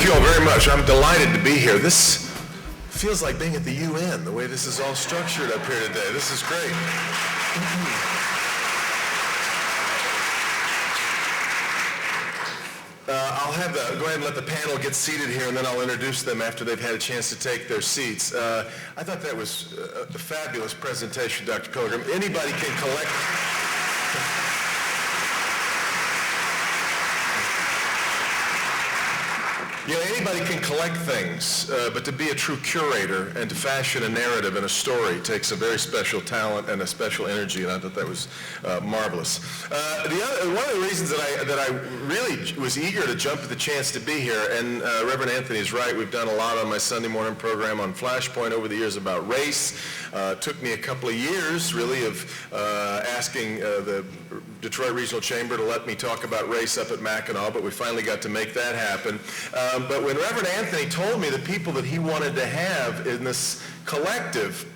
Thank you all very much. I'm delighted to be here. This feels like being at the UN, the way this is all structured up here today. This is great. I'll go ahead and let the panel get seated here, and then I'll introduce them after they've had a chance to take their seats. I thought that was a fabulous presentation, Dr. Pilgrim. Anybody can collect... You know, anybody can collect things, but to be a true curator and to fashion a narrative and a story takes a very special talent and a special energy, and I thought that was marvelous. One of the reasons that I really was eager to jump at the chance to be here, and Reverend Anthony is right, we've done a lot on my Sunday morning program on Flashpoint over the years about race. It took me a couple of years, really, of asking the Detroit Regional Chamber to let me talk about race up at Mackinac, but we finally got to make that happen. But when Reverend Anthony told me the people that he wanted to have in this collective,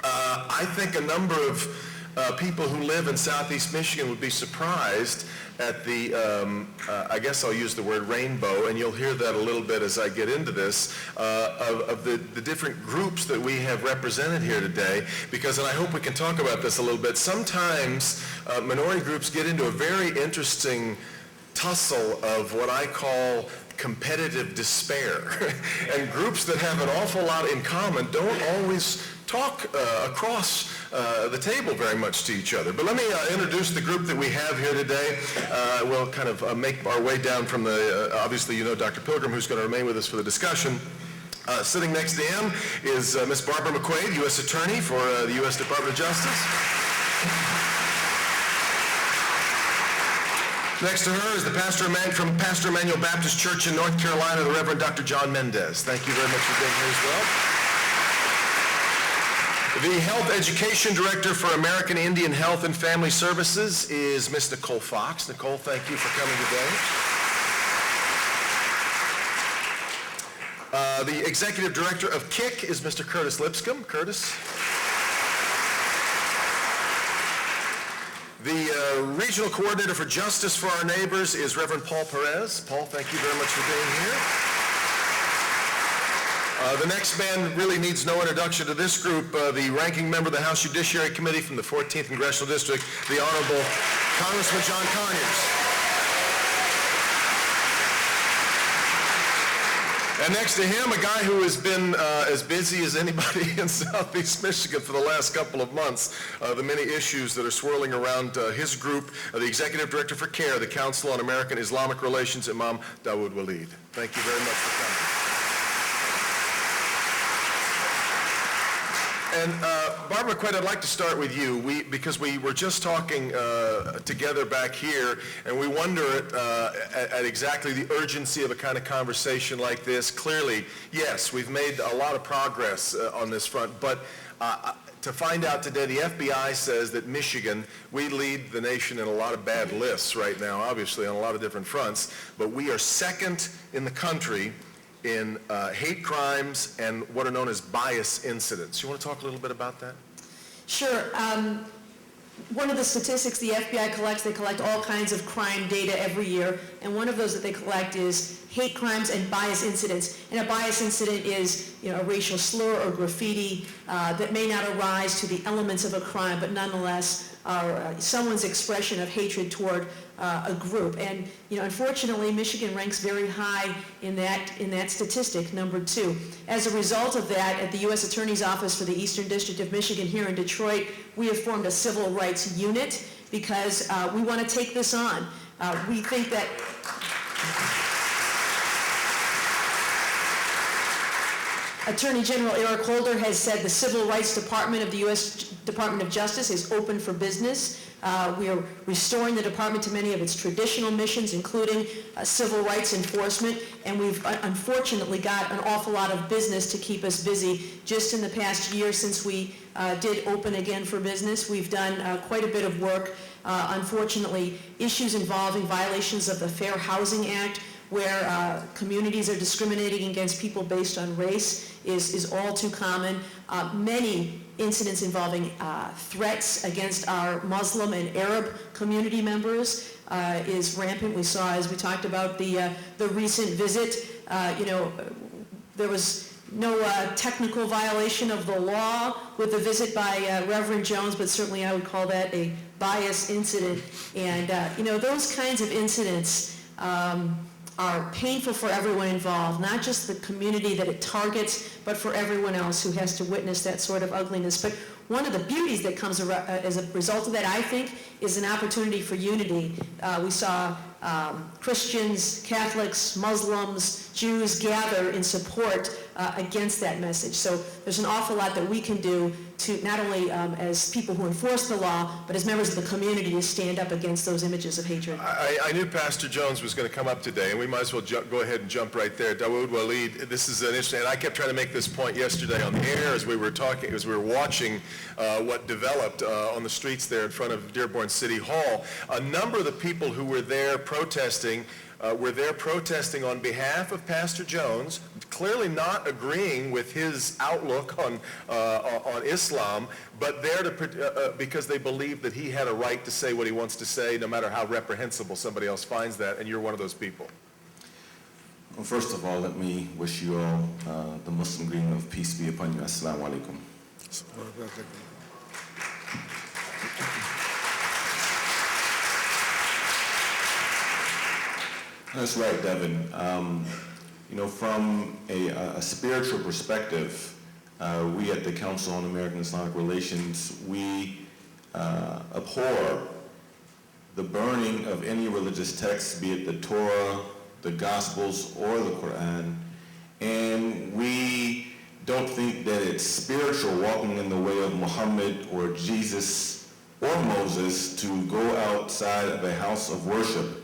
I think a number of people who live in Southeast Michigan would be surprised at the, I guess I'll use the word rainbow, and you'll hear that a little bit as I get into this, of the different groups that we have represented here today, because, and I hope we can talk about this a little bit, sometimes minority groups get into a very interesting tussle of what I call competitive despair. And groups that have an awful lot in common don't always talk across the table very much to each other. But let me introduce the group that we have here today. We'll kind of make our way down from the, obviously you know Dr. Pilgrim, who's going to remain with us for the discussion. Sitting next to him is Ms. Barbara McQuaid, U.S. Attorney for the U.S. Department of Justice. Next to her is the pastor from Pastor Emmanuel Baptist Church in North Carolina, the Reverend Dr. John Mendez. Thank you very much for being here as well. The Health Education Director for American Indian Health and Family Services is Ms. Nicole Fox. Nicole, thank you for coming today. The Executive Director of KIC is Mr. Curtis Lipscomb. Curtis. The Regional Coordinator for Justice for Our Neighbors is Reverend Paul Perez. Paul, thank you very much for being here. The next man really needs no introduction to this group. The ranking member of the House Judiciary Committee from the 14th Congressional District, the Honorable Congressman John Conyers. And next to him, a guy who has been as busy as anybody in Southeast Michigan for the last couple of months, the many issues that are swirling around his group, the Executive Director for CARE, the Council on American Islamic Relations, Imam Dawood Walid. Thank you very much for coming. And Barbara McQuaid, I'd like to start with you, because we were just talking together back here, and we wonder at exactly the urgency of a kind of conversation like this. Clearly, yes, we've made a lot of progress on this front, but to find out today, the FBI says that Michigan, we lead the nation in a lot of bad lists right now, obviously on a lot of different fronts, but we are second in the country in hate crimes and what are known as bias incidents. You want to talk a little bit about that? Sure. One of the statistics the FBI collects, they collect all kinds of crime data every year, and one of those that they collect is hate crimes and bias incidents. And a bias incident is, a racial slur or graffiti that may not arise to the elements of a crime, but nonetheless are someone's expression of hatred toward a group. And unfortunately, Michigan ranks very high in that statistic, number 2. As a result of that, at the U.S. Attorney's Office for the Eastern District of Michigan here in Detroit, we have formed a civil rights unit because we want to take this on. We think that Attorney General Eric Holder has said the Civil Rights Department of the U.S. Department of Justice is open for business. We are restoring the department to many of its traditional missions, including civil rights enforcement, and we've unfortunately got an awful lot of business to keep us busy. Just in the past year since we did open again for business, we've done quite a bit of work. Unfortunately, issues involving violations of the Fair Housing Act, where communities are discriminating against people based on race, is all too common. Many incidents involving threats against our Muslim and Arab community members, is rampant. We saw, as we talked about, the recent visit, there was no technical violation of the law with the visit by Reverend Jones, but certainly I would call that a bias incident. And, those kinds of incidents are painful for everyone involved, not just the community that it targets, but for everyone else who has to witness that sort of ugliness. But one of the beauties that comes as a result of that, I think, is an opportunity for unity. We saw Christians, Catholics, Muslims, Jews gather in support against that message. So there's an awful lot that we can do to not only as people who enforce the law, but as members of the community to stand up against those images of hatred. I knew Pastor Jones was going to come up today, and we might as well go ahead and jump right there. Dawood Walid, this is an interesting, and I kept trying to make this point yesterday on the air as we were talking, as we were watching what developed on the streets there in front of Dearborn City Hall. A number of the people who were there protesting on behalf of Pastor Jones, clearly not agreeing with his outlook on Islam, but there because they believe that he had a right to say what he wants to say, no matter how reprehensible somebody else finds that, and you're one of those people. Well, first of all, let me wish you all the Muslim greeting of peace be upon you. Assalamu alaikum. That's right, Devin. From a spiritual perspective, we at the Council on American Islamic Relations, we abhor the burning of any religious text, be it the Torah, the Gospels, or the Quran. And we don't think that it's spiritual walking in the way of Muhammad or Jesus or Moses to go outside of a house of worship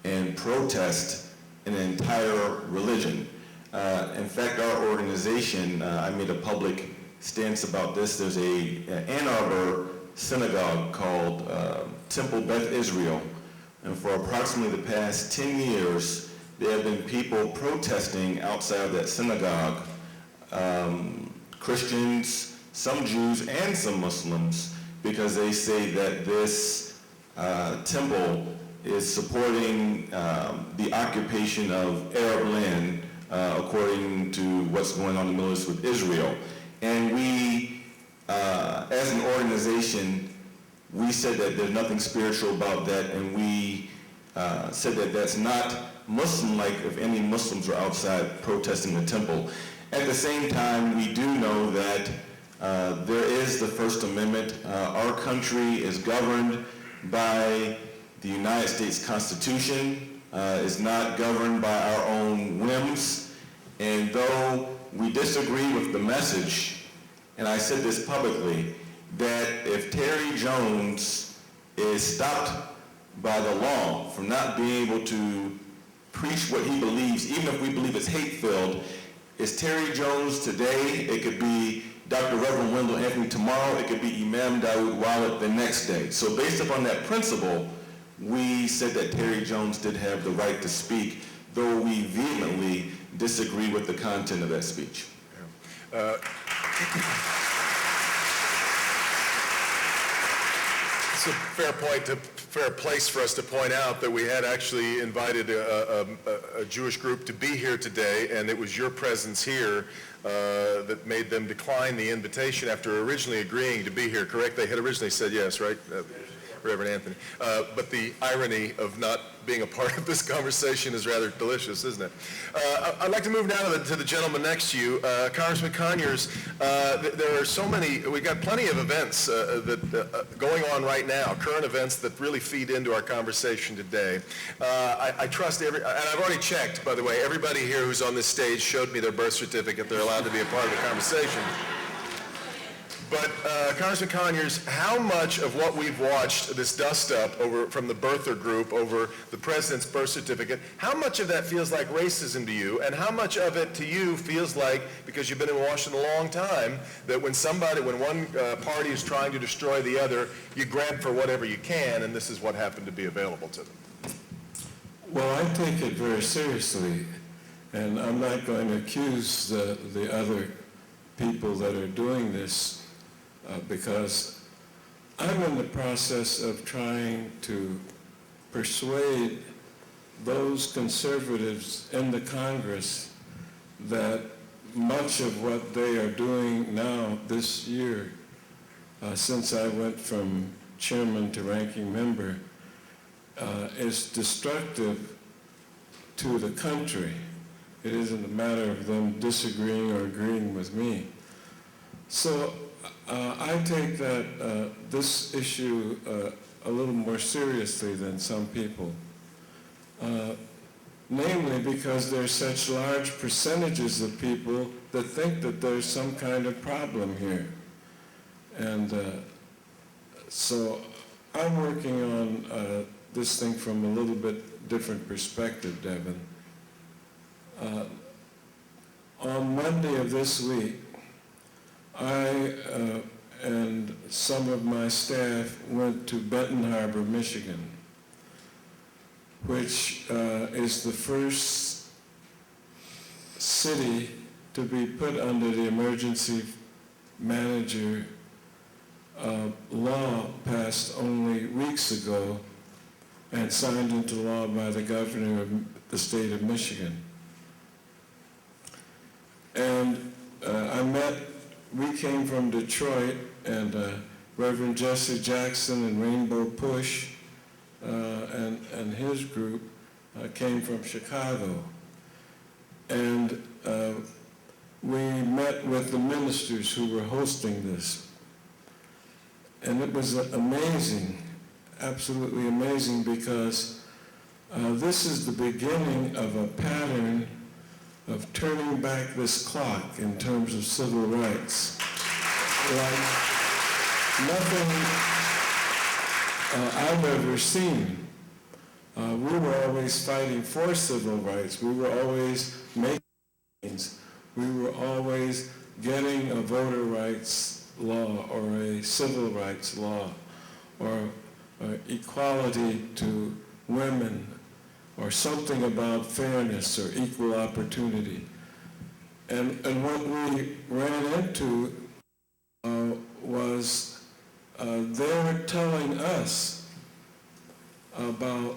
and protest an entire religion. In fact, our organization, I made a public stance about this. There's an Ann Arbor synagogue called Temple Beth Israel, and for approximately the past 10 years, there have been people protesting outside of that synagogue, Christians, some Jews, and some Muslims, because they say that this temple is supporting the occupation of Arab land according to what's going on in the Middle East with Israel. And we, as an organization, we said that there's nothing spiritual about that, and we said that that's not Muslim-like if any Muslims are outside protesting the temple. At the same time, we do know that there is the First Amendment. Our country is governed by the United States Constitution, is not governed by our own whims. And though we disagree with the message, and I said this publicly, that if Terry Jones is stopped by the law from not being able to preach what he believes, even if we believe it's hate-filled, it's Terry Jones today, it could be Dr. Reverend Wendell Anthony tomorrow, it could be Imam Dawood Walid the next day. So based upon that principle, we said that Terry Jones did have the right to speak, though we vehemently disagree with the content of that speech. It's a fair place for us to point out that we had actually invited a Jewish group to be here today, and it was your presence here that made them decline the invitation after originally agreeing to be here, correct? They had originally said yes, right? Reverend Anthony. But the irony of not being a part of this conversation is rather delicious, isn't it? I'd like to move now to the gentleman next to you, Congressman Conyers. There are so many, we've got plenty of events that going on right now, current events that really feed into our conversation today. I trust and I've already checked, by the way, everybody here who's on this stage showed me their birth certificate. They're allowed to be a part of the conversation. But Congressman Conyers, how much of what we've watched, this dust-up from the birther group over the president's birth certificate, how much of that feels like racism to you, and how much of it to you feels like, because you've been in Washington a long time, that when one party is trying to destroy the other, you grab for whatever you can, and this is what happened to be available to them? Well, I take it very seriously, and I'm not going to accuse the other people that are doing this because I'm in the process of trying to persuade those conservatives in the Congress that much of what they are doing now this year, since I went from chairman to ranking member, is destructive to the country. It isn't a matter of them disagreeing or agreeing with me. So I take that this issue a little more seriously than some people, namely because there's such large percentages of people that think that there's some kind of problem here. And so I'm working on this thing from a little bit different perspective, Devin. On Monday of this week, I and some of my staff went to Benton Harbor, Michigan, which is the first city to be put under the emergency manager law passed only weeks ago and signed into law by the governor of the state of Michigan. And we came from Detroit, and Reverend Jesse Jackson and Rainbow Push and his group came from Chicago. And we met with the ministers who were hosting this. And it was amazing, absolutely amazing, because this is the beginning of a pattern of turning back this clock in terms of civil rights. Like nothing I've ever seen. We were always fighting for civil rights. We were always making things. We were always getting a voter rights law or a civil rights law or equality to women or something about fairness or equal opportunity. And what we ran into was they were telling us about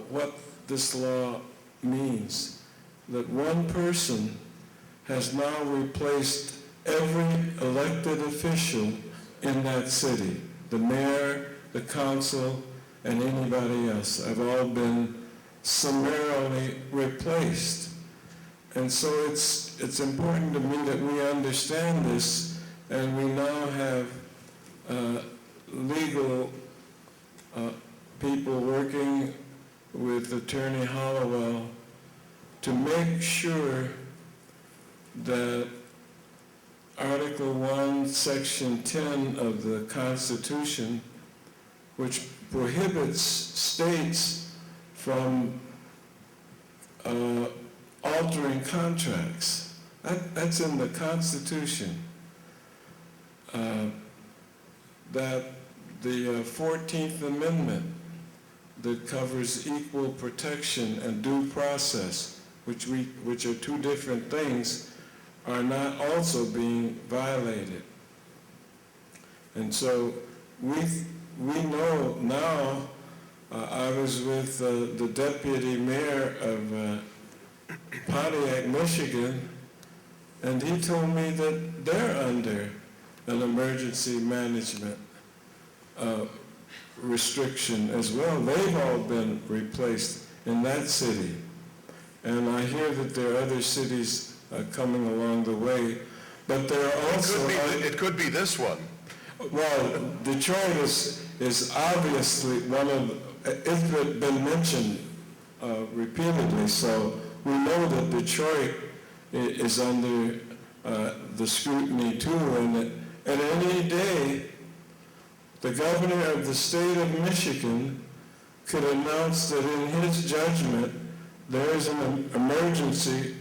what this law means, that one person has now replaced every elected official in that city. The mayor, the council, and anybody else have all been summarily replaced. And so it's important to me that we understand this, and we now have legal people working with Attorney Hollowell to make sure that Article 1, Section 10 of the Constitution, which prohibits states from altering contracts. That's in the Constitution. That the 14th Amendment that covers equal protection and due process, which are two different things, are not also being violated. And so we know now. I was with the deputy mayor of Pontiac, Michigan, and he told me that they're under an emergency management restriction as well. They've all been replaced in that city. And I hear that there are other cities coming along the way, but there are also... It could be this one. Well, Detroit is obviously one of... It's been mentioned repeatedly, so we know that Detroit is under the scrutiny too, and at any day, the governor of the state of Michigan could announce that in his judgment there is an emergency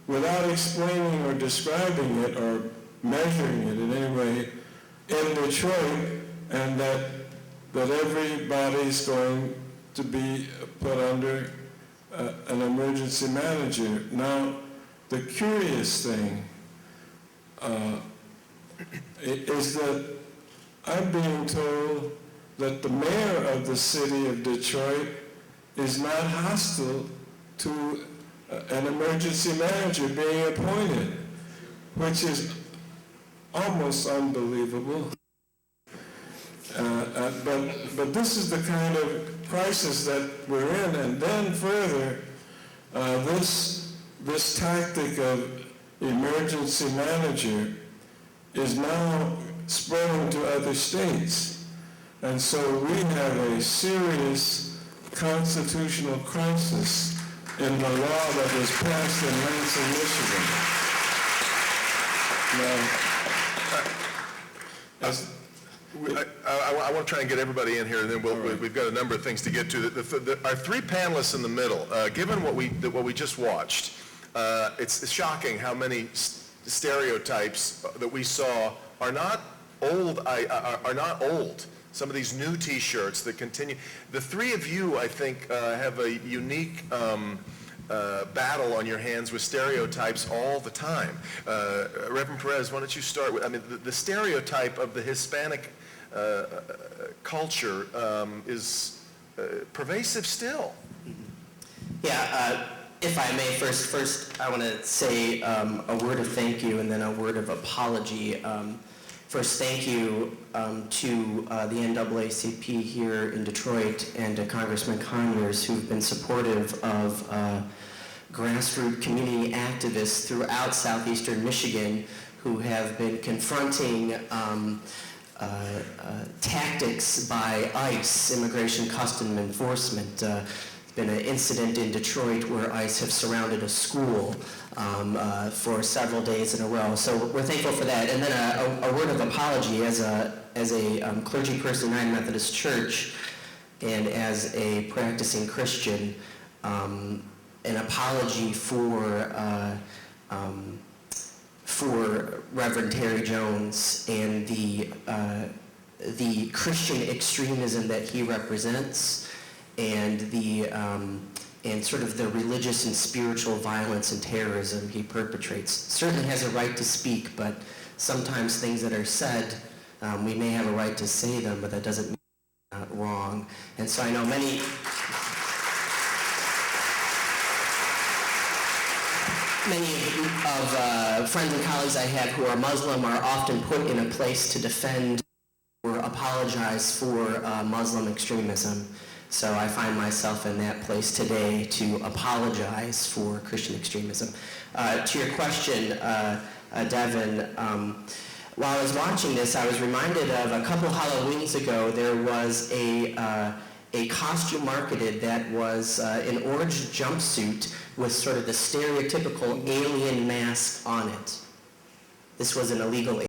without explaining or describing it or measuring it in any way in Detroit, and that everybody's going to be put under an emergency manager. Now, the curious thing is that I'm being told that the mayor of the city of Detroit is not hostile to an emergency manager being appointed, which is almost unbelievable. But this is the kind of crisis that we're in, and then further, this tactic of emergency manager is now spreading to other states. And so we have a serious constitutional crisis in the law that was passed in Lansing, Michigan. Now, I want to try and get everybody in here, and then we've got a number of things to get to. Our three panelists in the middle, given what we just watched, it's shocking how many stereotypes that we saw are not old. Are not old. Some of these new T-shirts that continue. The three of you, I think, have a unique battle on your hands with stereotypes all the time. Reverend Perez, why don't you start with? I mean, the stereotype of the Hispanic culture is pervasive still. Yeah, if I may, first I want to say a word of thank you and then a word of apology. First, thank you to the NAACP here in Detroit and to Congressman Conyers, who've been supportive of grassroots community activists throughout southeastern Michigan who have been confronting tactics by ICE, Immigration Customs Enforcement. There's been an incident in Detroit where ICE have surrounded a school for several days in a row. So we're thankful for that. And then a word of apology as a clergy person in United Methodist Church and as a practicing Christian, an apology for Reverend Terry Jones and the Christian extremism that he represents and and sort of the religious and spiritual violence and terrorism he perpetrates. Certainly has a right to speak, but sometimes things that are said, we may have a right to say them, but that doesn't mean they're not wrong. And so I know many of friends and colleagues I have who are Muslim are often put in a place to defend or apologize for Muslim extremism. So I find myself in that place today to apologize for Christian extremism. To your question, Devin, while I was watching this, I was reminded of a couple Halloweens ago, there was a costume marketed that was an orange jumpsuit with sort of the stereotypical alien mask on it. This was an illegal